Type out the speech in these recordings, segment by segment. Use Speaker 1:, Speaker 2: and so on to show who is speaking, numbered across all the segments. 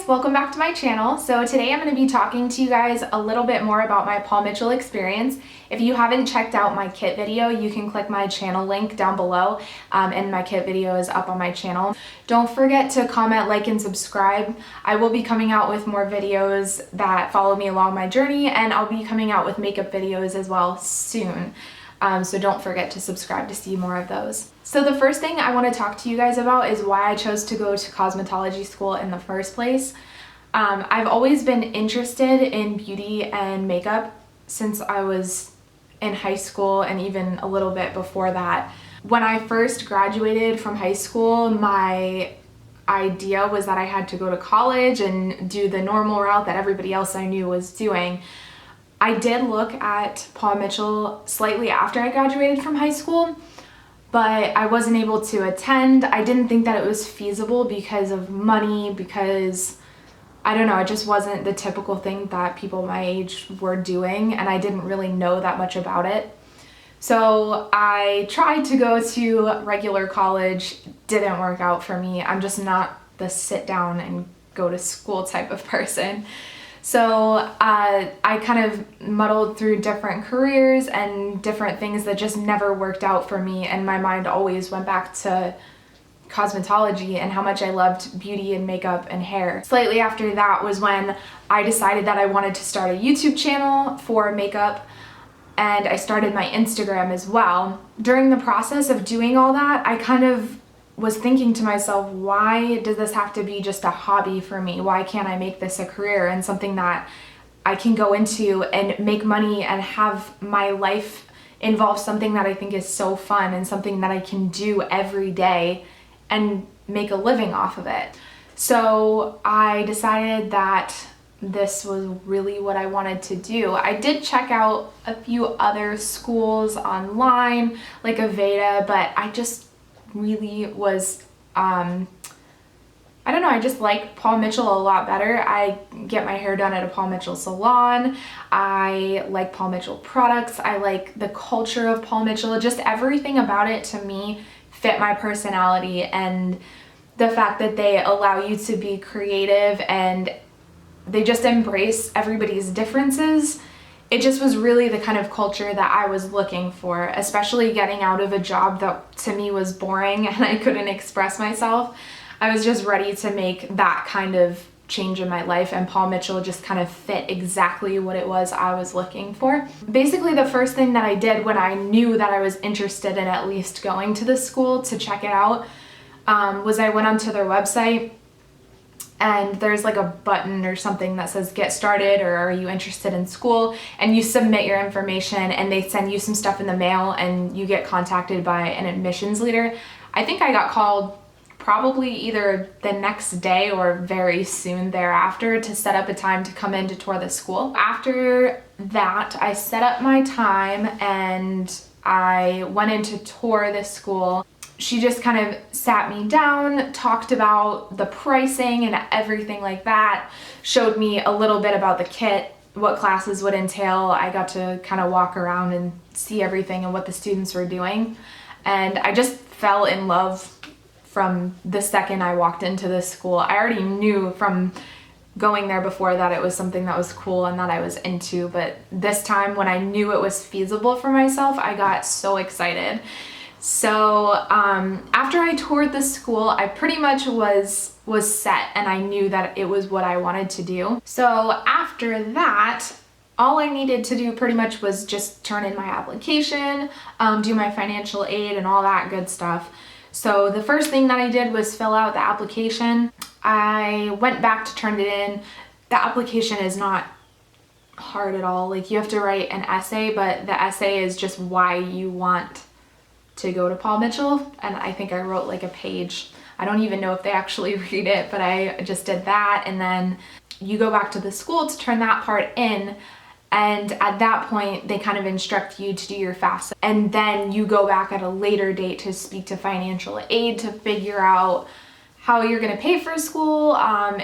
Speaker 1: welcome back to my channel. So today I'm going to be talking to you guys a little bit more about my Paul Mitchell experience. If you haven't checked out my kit video, you can click my channel link down below, and my kit video is up on my channel. Don't forget to comment, like, and subscribe. I will be coming out with more videos that follow me along my journey, and I'll be coming out with makeup videos as well soon. So don't forget to subscribe to see more of those. So the first thing I want to talk to you guys about is why I chose to go to cosmetology school in the first place. I've always been interested in beauty and makeup since I was in high school and even a little bit before that. When I first graduated from high school, my idea was that I had to go to college and do the normal route that everybody else I knew was doing. I did look at Paul Mitchell slightly after I graduated from high school, but I wasn't able to attend. I didn't think that it was feasible because of money, because I don't know, it just wasn't the typical thing that people my age were doing, and I didn't really know that much about it. So I tried to go to regular college, didn't work out for me. I'm just not the sit down and go to school type of person. So I kind of muddled through different careers and different things that just never worked out for me, and my mind always went back to cosmetology and how much I loved beauty and makeup and hair. Slightly after that was when I decided that I wanted to start a YouTube channel for makeup, and I started my Instagram as well. During the process of doing all that, I kind of was thinking to myself, why does this have to be just a hobby for me? Why can't I make this a career and something that I can go into and make money and have my life involve something that I think is so fun and something that I can do every day and make a living off of it? So I decided that this was really what I wanted to do. I did check out a few other schools online, like Aveda, but I just really was, I don't know, I just like Paul Mitchell a lot better. I get my hair done at a Paul Mitchell salon. I like Paul Mitchell products. I like the culture of Paul Mitchell. Just everything about it to me fit my personality, and the fact that they allow you to be creative and they just embrace everybody's differences. It just was really the kind of culture that I was looking for, especially getting out of a job that to me was boring and I couldn't express myself. I was just ready to make that kind of change in my life, and Paul Mitchell just kind of fit exactly what it was I was looking for. Basically, the first thing that I did when I knew that I was interested in at least going to the school to check it out was I went onto their website, and there's like a button or something that says get started or are you interested in school, and you submit your information and they send you some stuff in the mail and you get contacted by an admissions leader. I think I got called probably either the next day or very soon thereafter to set up a time to come in to tour the school. After that, I set up my time and I went in to tour the school. She just kind of sat me down, talked about the pricing and everything like that, showed me a little bit about the kit, what classes would entail. I got to kind of walk around and see everything and what the students were doing. And I just fell in love from the second I walked into this school. I already knew from going there before that it was something that was cool and that I was into, but this time when I knew it was feasible for myself, I got so excited. So after I toured the school, I pretty much was set, and I knew that it was what I wanted to do. So after that, all I needed to do pretty much was just turn in my application, do my financial aid and all that good stuff. So the first thing that I did was fill out the application. I went back to turn it in. The application is not hard at all. Like, you have to write an essay, but the essay is just why you want to go to Paul Mitchell, and I think I wrote like a page. I don't even know if they actually read it, but I just did that, and then you go back to the school to turn that part in, and at that point they kind of instruct you to do your FAFSA, and then you go back at a later date to speak to financial aid to figure out how you're going to pay for school,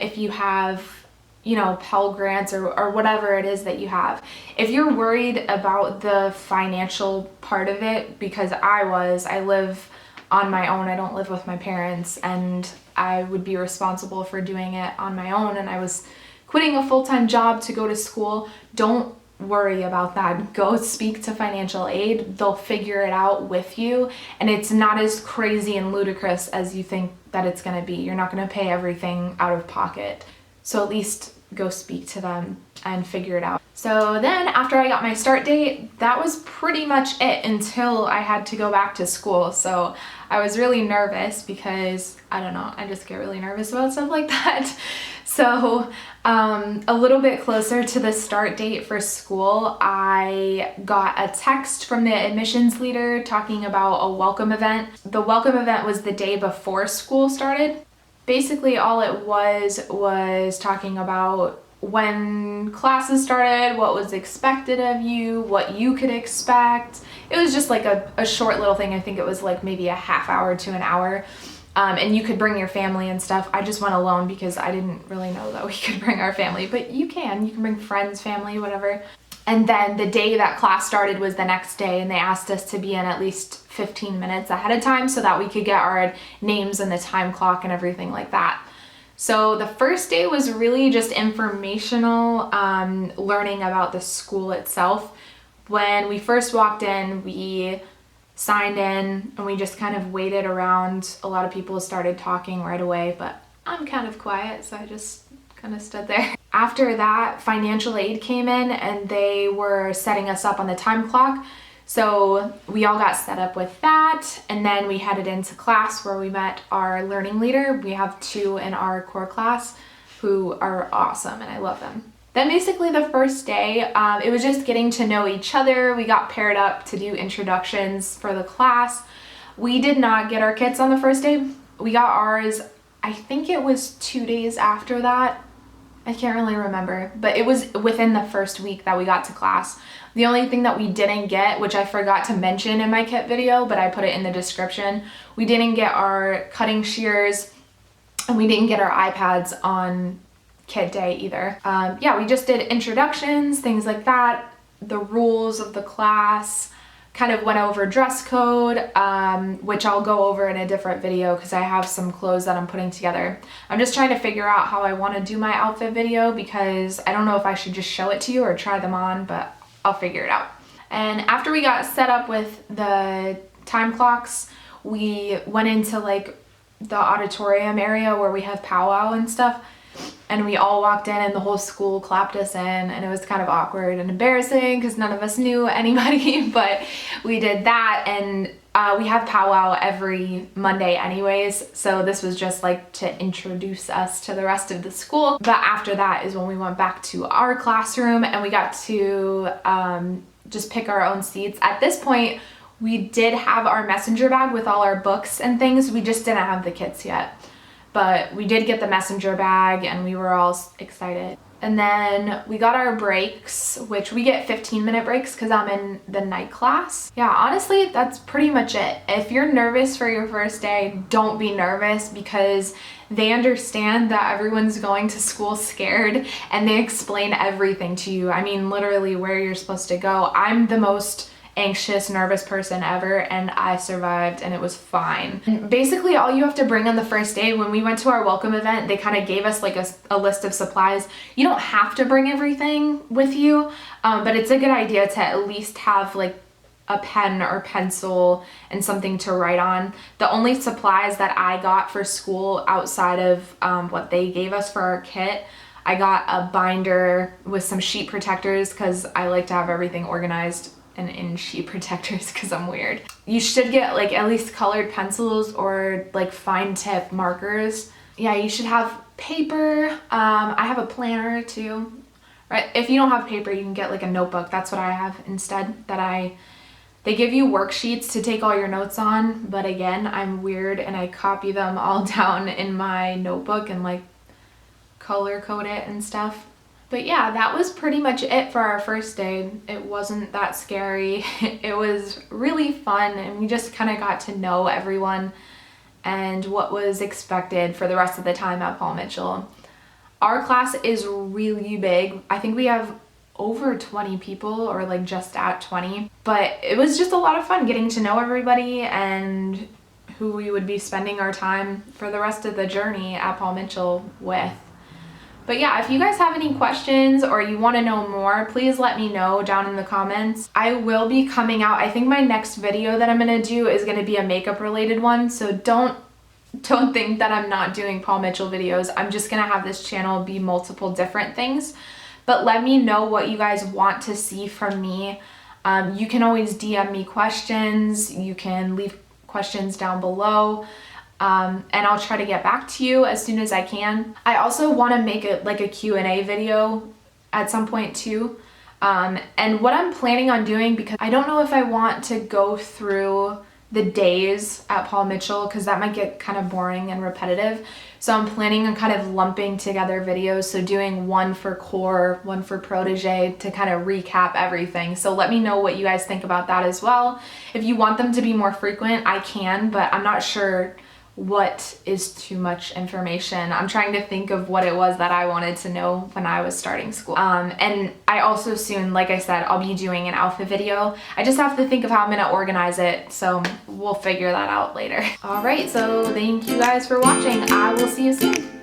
Speaker 1: if you have, you know, Pell Grants or whatever it is that you have. If you're worried about the financial part of it, because I live on my own, I don't live with my parents, and I would be responsible for doing it on my own and I was quitting a full-time job to go to school, don't worry about that. Go speak to financial aid. They'll figure it out with you, and it's not as crazy and ludicrous as you think that it's going to be. You're not going to pay everything out of pocket. So at least go speak to them and figure it out. So then after I got my start date, that was pretty much it until I had to go back to school. So I was really nervous because, I don't know, I just get really nervous about stuff like that. So a little bit closer to the start date for school, I got a text from the admissions leader talking about a welcome event. The welcome event was the day before school started. Basically all it was talking about when classes started, what was expected of you, what you could expect. It was just like a short little thing. I think it was like maybe a half hour to an hour. And you could bring your family and stuff. I just went alone because I didn't really know that we could bring our family, but you can bring friends, family, whatever. And then the day that class started was the next day, and they asked us to be in at least 15 minutes ahead of time so that we could get our names and the time clock and everything like that. So the first day was really just informational, learning about the school itself. When we first walked in, we signed in and we just kind of waited around. A lot of people started talking right away, but I'm kind of quiet, so I just kind of stood there. After that, financial aid came in and they were setting us up on the time clock. So we all got set up with that, and then we headed into class where we met our learning leader. We have 2 in our core class who are awesome and I love them. Then basically the first day, it was just getting to know each other. We got paired up to do introductions for the class. We did not get our kits on the first day. We got ours, I think it was 2 days after that. I can't really remember, but it was within the first week that we got to class. The only thing that we didn't get, which I forgot to mention in my kit video, but I put it in the description, we didn't get our cutting shears and we didn't get our iPads on kit day either. Yeah, we just did introductions, things like that, the rules of the class, kind of went over dress code, which I'll go over in a different video because I have some clothes that I'm putting together. I'm just trying to figure out how I want to do my outfit video because I don't know if I should just show it to you or try them on, but I'll figure it out. And after we got set up with the time clocks, we went into like the auditorium area where we have powwow and stuff. And we all walked in and the whole school clapped us in, and it was kind of awkward and embarrassing because none of us knew anybody, but we did that. And we have powwow every Monday anyways, so this was just like to introduce us to the rest of the school. But after that is when we went back to our classroom and we got to just pick our own seats. At this point, we did have our messenger bag with all our books and things. We just didn't have the kits yet. But we did get the messenger bag and we were all excited. And then we got our breaks, which we get 15-minute breaks because I'm in the night class. Yeah, honestly, that's pretty much it. If you're nervous for your first day, don't be nervous because they understand that everyone's going to school scared and they explain everything to you. I mean, literally where you're supposed to go. I'm the most anxious, nervous person ever, and I survived and it was fine. And basically all you have to bring on the first day, when we went to our welcome event, they kind of gave us like a list of supplies. You don't have to bring everything with you, but it's a good idea to at least have like a pen or pencil and something to write on. The only supplies that I got for school outside of what they gave us for our kit, I got a binder with some sheet protectors because I like to have everything organized and in sheet protectors because I'm weird. You should get like at least colored pencils or like fine tip markers. Yeah, you should have paper. I have a planner too. Right? If you don't have paper, you can get like a notebook. That's what I have instead. They give you worksheets to take all your notes on, but again, I'm weird and I copy them all down in my notebook and like color code it and stuff. But yeah, that was pretty much it for our first day. It wasn't that scary. It was really fun and we just kind of got to know everyone and what was expected for the rest of the time at Paul Mitchell. Our class is really big. I think we have over 20 people or like just at 20. But it was just a lot of fun getting to know everybody and who we would be spending our time for the rest of the journey at Paul Mitchell with. But yeah, if you guys have any questions or you want to know more, please let me know down in the comments. I will be coming out, I think my next video that I'm going to do is going to be a makeup related one, so don't think that I'm not doing Paul Mitchell videos. I'm just going to have this channel be multiple different things. But let me know what you guys want to see from me. You can always DM me questions. You can leave questions down below. And I'll try to get back to you as soon as I can. I also want to make it like a Q&A video at some point too. And what I'm planning on doing, because I don't know if I want to go through the days at Paul Mitchell because that might get kind of boring and repetitive. So I'm planning on kind of lumping together videos. So doing one for core, one for protege to kind of recap everything. So let me know what you guys think about that as well. If you want them to be more frequent, I can, but I'm not sure what is too much information. I'm trying to think of what it was that I wanted to know when I was starting school. And I also soon, like I said, I'll be doing an outfit video. I just have to think of how I'm gonna organize it, so we'll figure that out later. All right, so thank you guys for watching. I will see you soon.